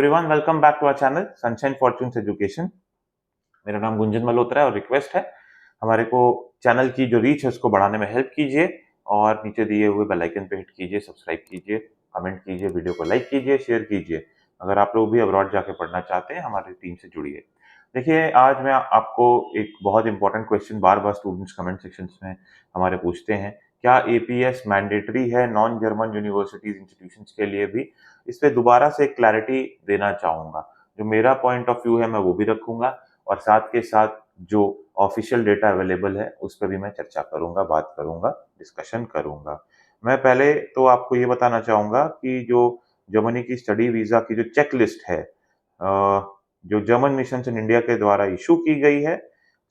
Everyone, welcome back to our channel Sunshine Fortunes Education. मेरा नाम गुंजन मल्होत्रा है और रिक्वेस्ट है हमारे को चैनल की जो रीच है उसको बढ़ाने में हेल्प कीजिए और नीचे दिए हुए बेल आइकन पे हिट कीजिए, सब्सक्राइब कीजिए, कमेंट कीजिए, वीडियो को लाइक कीजिए, शेयर कीजिए। अगर आप लोग भी अब्रॉड जाके पढ़ना चाहते हैं हमारी टीम से जुड़िए। देखिए, आज मैं आपको एक बहुत इंपॉर्टेंट क्वेश्चन बार बार स्टूडेंट्स कमेंट सेक्शंस में हमारे पूछते हैं, क्या एपीएस मैंडेटरी है नॉन जर्मन यूनिवर्सिटीज इंस्टीट्यूशंस के लिए भी? इस पे दोबारा से क्लैरिटी देना चाहूंगा। जो मेरा पॉइंट ऑफ व्यू है मैं वो भी रखूंगा और साथ के साथ जो ऑफिशियल डेटा अवेलेबल है उस पर भी मैं चर्चा करूंगा, बात करूंगा, डिस्कशन करूंगा। मैं पहले तो आपको ये बताना चाहूंगा कि जो जर्मनी की स्टडी वीजा की जो चेक लिस्ट है, जो जर्मन मिशन इन इंडिया के द्वारा इशू की गई है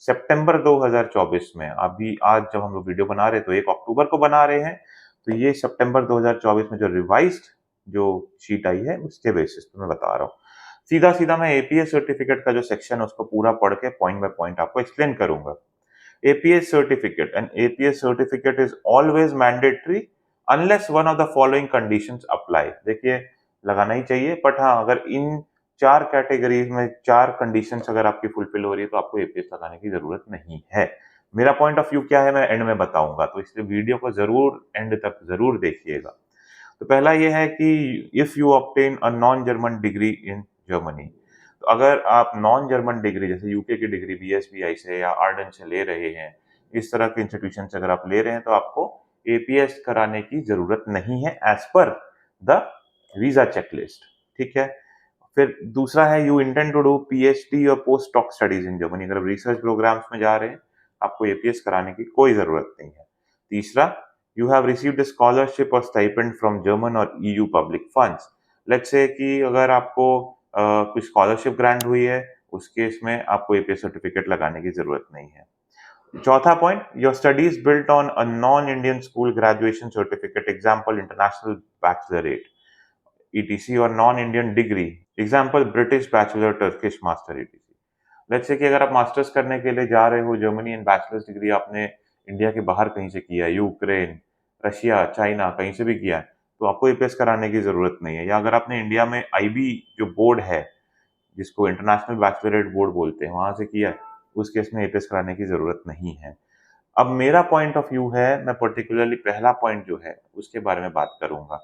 सितंबर 2024 में। अभी आज जब हम लोग वीडियो बना रहे हैं तो 1 अक्टूबर को बना रहे हैं, तो ये सितंबर 2024 में जो रिवाइज्ड जो शीट आई है उसके बेसिस पे मैं बता रहा हूँ। सीधा सीधा मैं एपीएस सर्टिफिकेट का जो सेक्शन है उसको पूरा पढ़ के पॉइंट बाय पॉइंट आपको एक्सप्लेन करूंगा। APS certificate, and APS certificate is always mandatory unless one of the following conditions apply। देखिए, लगाना ही चाहिए, बट हाँ, अगर इन 4 कैटेगरीज में 4 कंडीशंस अगर आपकी फुलफिल हो रही है तो आपको एपीएस लगाने की जरूरत नहीं है। मेरा पॉइंट ऑफ व्यू क्या है मैं एंड में बताऊंगा, तो इसलिए वीडियो को जरूर एंड तक जरूर देखिएगा। तो पहला ये है कि if you obtain a non German degree in Germany, तो अगर आप नॉन जर्मन डिग्री जैसे यूके की डिग्री बीएसबीआई से या आर्डन से ले रहे हैं, इस तरह के इंस्टीट्यूशन से अगर आप ले रहे हैं तो आपको एपीएस कराने की जरूरत नहीं है as per the visa checklist. ठीक है। फिर दूसरा है you intend to do PhD और post doc studies in Germany, अगर रिसर्च प्रोग्राम्स में जा रहे हैं आपको एपीएस कराने की कोई जरूरत नहीं है। तीसरा, यू हैव रिसीव्ड स्कॉलरशिप और स्टाइपेंड फ्रॉम जर्मन और EU public funds. Let's say कि अगर आपको कुछ स्कॉलरशिप ग्रांट हुई है, उस केस में आपको एपीएस सर्टिफिकेट लगाने की जरूरत नहीं है। चौथा point, your studies built on a non Indian school graduation certificate, example international baccalaureate ETC, और non Indian degree, example British bachelor, Turkish master ETC. Let's say कि अगर आप मास्टर्स करने के लिए जा रहे हो जर्मनी एंड बैचलर्स डिग्री आपने इंडिया के बाहर कहीं से किया है, यूक्रेन, रशिया, चाइना, कहीं से भी किया है, तो आपको एपीएस कराने की जरूरत नहीं है। या अगर आपने इंडिया में आईबी जो बोर्ड है जिसको इंटरनेशनल बैचलरेट बोर्ड बोलते हैं वहां से किया है, उस केस में एपीएस कराने की जरूरत नहीं है। अब मेरा पॉइंट ऑफ व्यू है, मैं पर्टिकुलरली पहला पॉइंट जो है उसके बारे में बात करूंगा।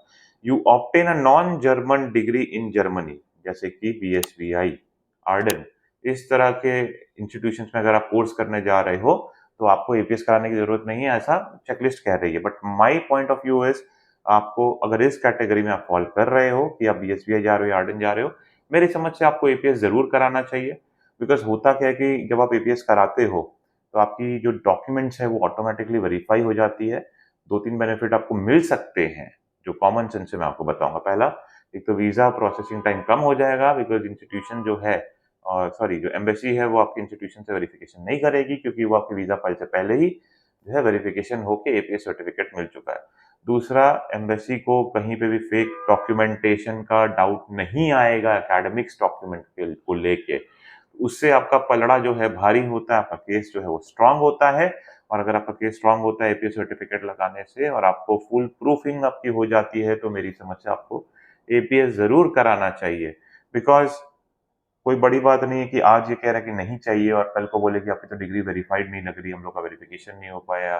You obtain a non German degree in Germany, जैसे कि बीएसवीआई, आर्डन, इस तरह के इंस्टीट्यूशंस में अगर आप कोर्स करने जा रहे हो तो आपको एपीएस कराने की जरूरत नहीं है, ऐसा चेकलिस्ट कह रही है। But my point of view is, आपको अगर इस कैटेगरी में आप फॉल कर रहे हो कि आप बीएसवीआई जा रहे हो या आर्डन जा रहे हो, मेरी समझ से आपको एपीएस जरूर कराना चाहिए। बिकॉज होता क्या है कि जब आप एपीएस कराते हो तो आपकी जो डॉक्यूमेंट्स है वो ऑटोमेटिकली वेरीफाई हो जाती है। 2-3 बेनिफिट आपको मिल सकते हैं जो कॉमन सेंस से मैं आपको बताऊंगा। पहला, एक तो वीजा प्रोसेसिंग टाइम कम हो जाएगा, बिकॉज इंस्टीट्यूशन जो है और सॉरी जो एम्बेसी है वो आपके इंस्टीट्यूशन से वेरिफिकेशन नहीं करेगी, क्योंकि वो आपकी वीजा फाइल से पहले ही जो है वेरिफिकेशन होके एपीएस सर्टिफिकेट मिल चुका है। दूसरा, एम्बेसी को कहीं पे भी फेक डॉक्यूमेंटेशन का डाउट नहीं आएगा एकेडमिक्स डॉक्यूमेंट को लेके। उससे आपका पलड़ा जो है भारी होता है, आपका केस जो है वो स्ट्रांग होता है। और अगर आपका केस स्ट्रांग होता है एपीएस सर्टिफिकेट लगाने से और आपको फुल प्रूफिंग आपकी हो जाती है, तो मेरी समझ से आपको एपीएस जरूर कराना चाहिए। बिकॉज कोई बड़ी बात नहीं है कि आज ये कह रहा है कि नहीं चाहिए और कल को बोले कि आपकी तो डिग्री वेरीफाइड नहीं लग रही, हम लोग का वेरिफिकेशन नहीं हो पाया,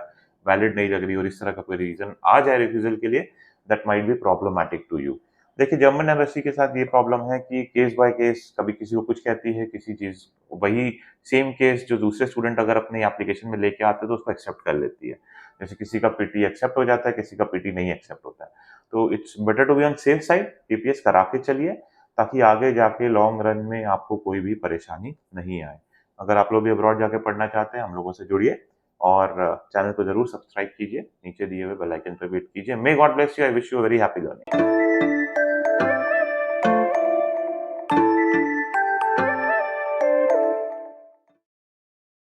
वैलिड नहीं लग रही, और इस तरह का कोई रीजन आ जाए रिफ्यूजल के लिए, that might be problematic to you. देखिए, जर्मन एम्बेसी के साथ ये प्रॉब्लम है कि केस बाय केस कभी किसी को कुछ कहती है, किसी चीज वही सेम केस जो दूसरे स्टूडेंट अगर अपनी एप्लीकेशन में लेके आते हैं तो उसको एक्सेप्ट कर लेती है। जैसे किसी का पीटी एक्सेप्ट हो जाता है, किसी का पीटी नहीं एक्सेप्ट होता है। तो it's better to be on safe side, TPS करा के चलिए, ताकि आगे जाके लॉन्ग रन में आपको कोई भी परेशानी नहीं आए। अगर आप लोग भी अब्रॉड जाके पढ़ना चाहते हैं, हम लोगों से जुड़िए और चैनल को जरूर सब्सक्राइब कीजिए, नीचे दिए हुए बेल आइकन पर हिट कीजिए। May God bless you, I wish you a very happy learning.